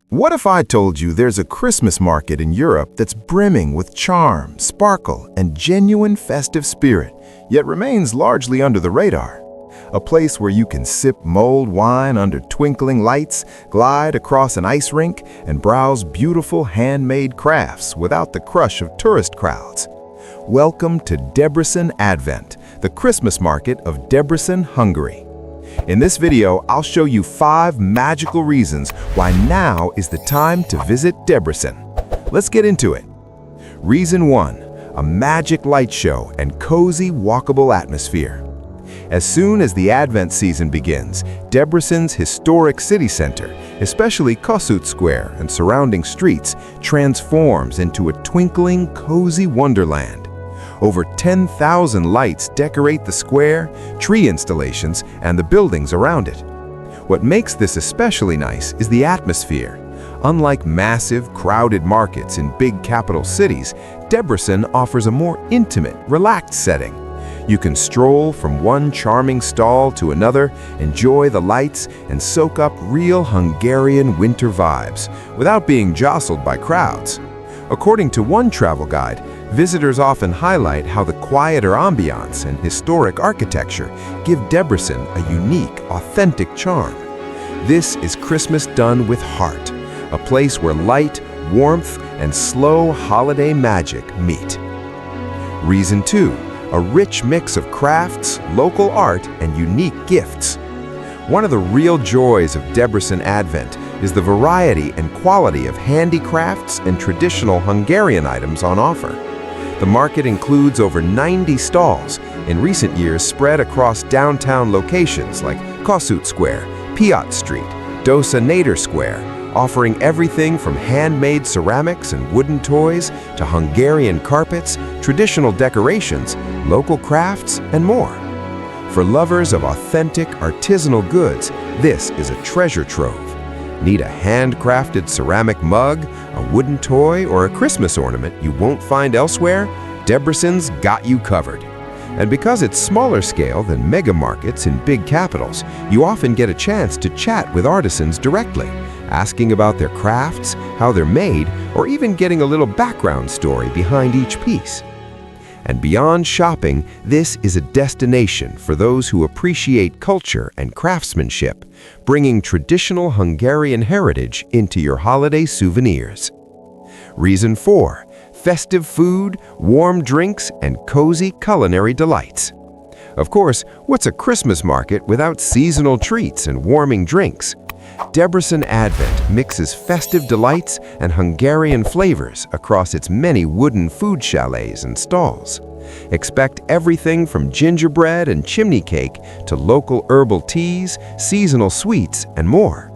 What if I told you there's a Christmas market in Europe that's brimming with charm, sparkle, and genuine festive spirit, yet remains largely under the radar? A place where you can sip mulled wine under twinkling lights, glide across an ice rink, and browse beautiful handmade crafts without the crush of tourist crowds. Welcome to Debrecen Advent, the Christmas market of Debrecen, Hungary. In this video, I'll show you 5 magical reasons why now is the time to visit Debrecen. Let's get into it. Reason 1, a magic light show and cozy walkable atmosphere. As soon as the Advent season begins, Debrecen's historic city center, especially Kossuth Square and surrounding streets, transforms into a twinkling, cozy wonderland. Over 10,000 lights decorate the square, tree installations, and the buildings around it. What makes this especially nice is the atmosphere. Unlike massive, crowded markets in big capital cities, Debrecen offers a more intimate, relaxed setting. You can stroll from one charming stall to another, enjoy the lights, and soak up real Hungarian winter vibes without being jostled by crowds. According to one travel guide, visitors often highlight how the quieter ambiance and historic architecture give Debrecen a unique, authentic charm. This is Christmas done with heart, a place where light, warmth, and slow holiday magic meet. Reason 2, a rich mix of crafts, local art, and unique gifts. One of the real joys of Debrecen Advent is the variety and quality of handicrafts and traditional Hungarian items on offer. The market includes over 90 stalls, in recent years spread across downtown locations like Kossuth Square, Piat Street, Dosa Nader Square, offering everything from handmade ceramics and wooden toys to Hungarian carpets, traditional decorations, local crafts, and more. For lovers of authentic, artisanal goods, this is a treasure trove. Need a handcrafted ceramic mug, a wooden toy, or a Christmas ornament you won't find elsewhere? Debrecen's got you covered. And because it's smaller scale than mega markets in big capitals, you often get a chance to chat with artisans directly, asking about their crafts, how they're made, or even getting a little background story behind each piece. And beyond shopping, this is a destination for those who appreciate culture and craftsmanship, bringing traditional Hungarian heritage into your holiday souvenirs. Reason 4, festive food, warm drinks, and cozy culinary delights. Of course, what's a Christmas market without seasonal treats and warming drinks? Debrecen Advent mixes festive delights and Hungarian flavors across its many wooden food chalets and stalls. Expect everything from gingerbread and chimney cake to local herbal teas, seasonal sweets, and more.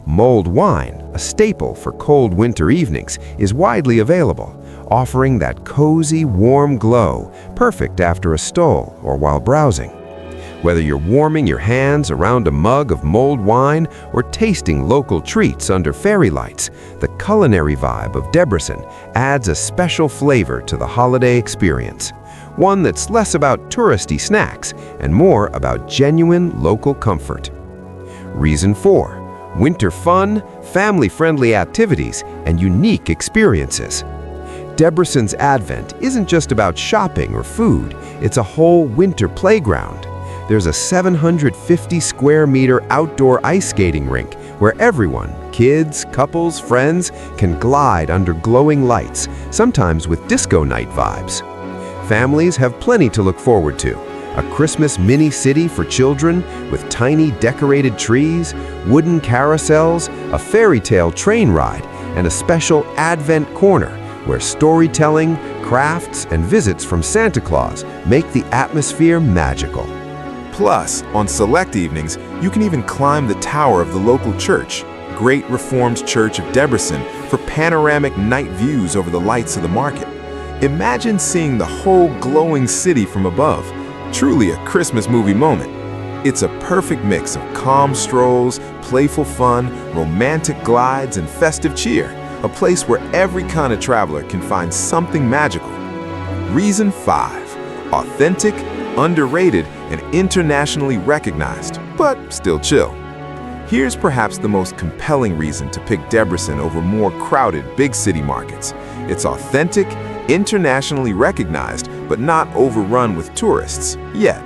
Mulled wine, a staple for cold winter evenings, is widely available, offering that cozy, warm glow, perfect after a stroll or while browsing. Whether you're warming your hands around a mug of mulled wine or tasting local treats under fairy lights, the culinary vibe of Debrecen adds a special flavor to the holiday experience. One that's less about touristy snacks and more about genuine local comfort. Reason 4, winter fun, family-friendly activities, and unique experiences. Debrecen's Advent isn't just about shopping or food, it's a whole winter playground. There's a 750 square meter outdoor ice skating rink where everyone, kids, couples, friends, can glide under glowing lights, sometimes with disco night vibes. Families have plenty to look forward to. A Christmas mini-city for children with tiny decorated trees, wooden carousels, a fairy tale train ride, and a special Advent corner where storytelling, crafts, and visits from Santa Claus make the atmosphere magical. Plus, on select evenings, you can even climb the tower of the local church, Great Reformed Church of Debrecen, for panoramic night views over the lights of the market. Imagine seeing the whole glowing city from above. Truly a Christmas movie moment. It's a perfect mix of calm strolls, playful fun, romantic glides, and festive cheer. A place where every kind of traveler can find something magical. Reason 5, authentic, underrated, and internationally recognized, but still chill. Here's perhaps the most compelling reason to pick Debrecen over more crowded big city markets. It's authentic, internationally recognized, but not overrun with tourists yet.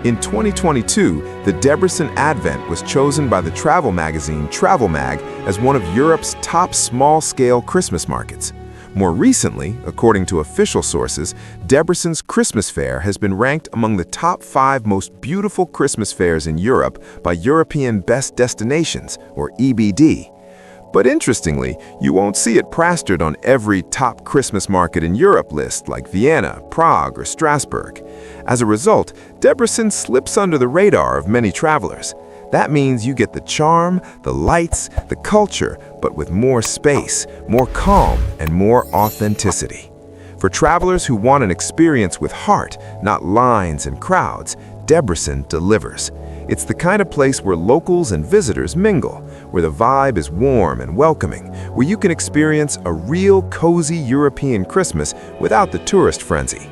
In 2022, the Debrecen Advent was chosen by the travel magazine Travel Mag as one of Europe's top small-scale Christmas markets. More recently, according to official sources, Debrecen's Christmas Fair has been ranked among the top 5 most beautiful Christmas fairs in Europe by European Best Destinations, or EBD. But interestingly, you won't see it plastered on every top Christmas market in Europe list like Vienna, Prague, or Strasbourg. As a result, Debrecen slips under the radar of many travelers. That means you get the charm, the lights, the culture, but with more space, more calm, and more authenticity. For travelers who want an experience with heart, not lines and crowds, Debrecen delivers. It's the kind of place where locals and visitors mingle, where the vibe is warm and welcoming, where you can experience a real cozy European Christmas without the tourist frenzy.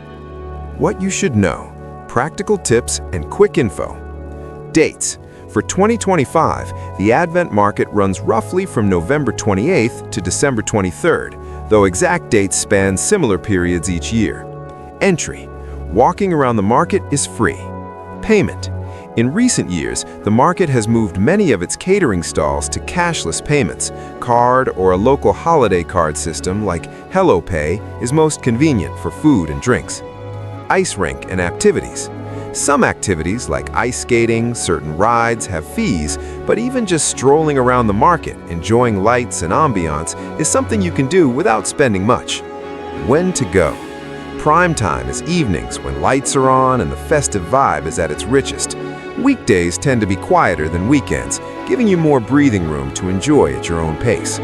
What you should know, practical tips and quick info. Dates. For 2025, the Advent Market runs roughly from November 28th to December 23rd, though exact dates span similar periods each year. Entry. Walking around the market is free. Payment. In recent years, the market has moved many of its catering stalls to cashless payments. Card or a local holiday card system like HelloPay is most convenient for food and drinks. Ice rink and activities. Some activities like ice skating, certain rides have fees, but even just strolling around the market, enjoying lights and ambiance is something you can do without spending much. When to go? Prime time is evenings when lights are on and the festive vibe is at its richest. Weekdays tend to be quieter than weekends, giving you more breathing room to enjoy at your own pace.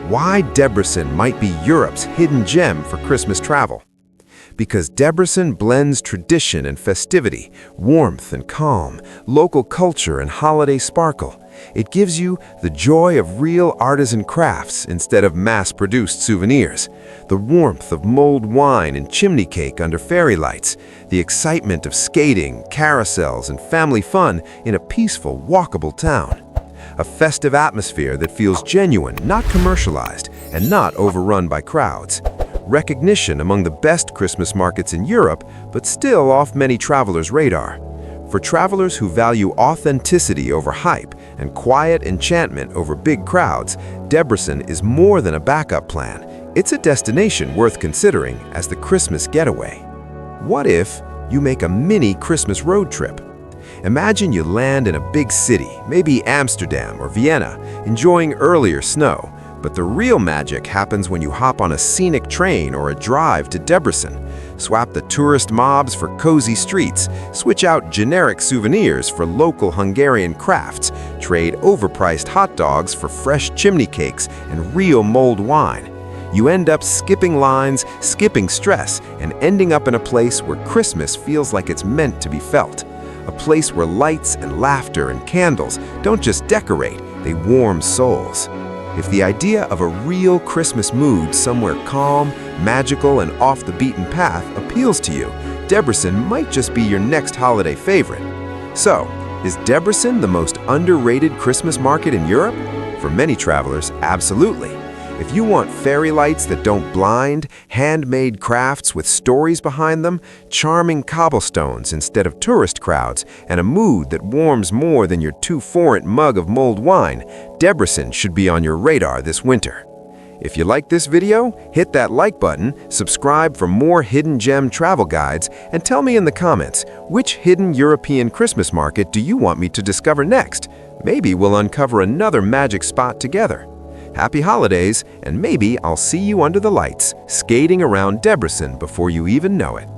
Why Debrecen might be Europe's hidden gem for Christmas travel? Because Debrecen blends tradition and festivity, warmth and calm, local culture and holiday sparkle. It gives you the joy of real artisan crafts instead of mass-produced souvenirs, the warmth of mulled wine and chimney cake under fairy lights, the excitement of skating, carousels, and family fun in a peaceful, walkable town. A festive atmosphere that feels genuine, not commercialized, and not overrun by crowds. Recognition among the best Christmas markets in Europe, but still off many travelers' radar. For travelers who value authenticity over hype and quiet enchantment over big crowds, Debrecen is more than a backup plan. It's a destination worth considering as the Christmas getaway. What if you make a mini Christmas road trip? Imagine you land in a big city, maybe Amsterdam or Vienna, enjoying earlier snow. But the real magic happens when you hop on a scenic train or a drive to Debrecen. Swap the tourist mobs for cozy streets, switch out generic souvenirs for local Hungarian crafts, trade overpriced hot dogs for fresh chimney cakes and real mulled wine. You end up skipping lines, skipping stress, and ending up in a place where Christmas feels like it's meant to be felt. A place where lights and laughter and candles don't just decorate, they warm souls. If the idea of a real Christmas mood somewhere calm, magical, and off the beaten path appeals to you, Debrecen might just be your next holiday favorite. So, is Debrecen the most underrated Christmas market in Europe? For many travelers, absolutely. If you want fairy lights that don't blind, handmade crafts with stories behind them, charming cobblestones instead of tourist crowds, and a mood that warms more than your too-foreign mug of mulled wine, Debrecen should be on your radar this winter. If you like this video, hit that like button, subscribe for more hidden gem travel guides, and tell me in the comments, which hidden European Christmas market do you want me to discover next? Maybe we'll uncover another magic spot together. Happy holidays, and maybe I'll see you under the lights, skating around Debrecen before you even know it.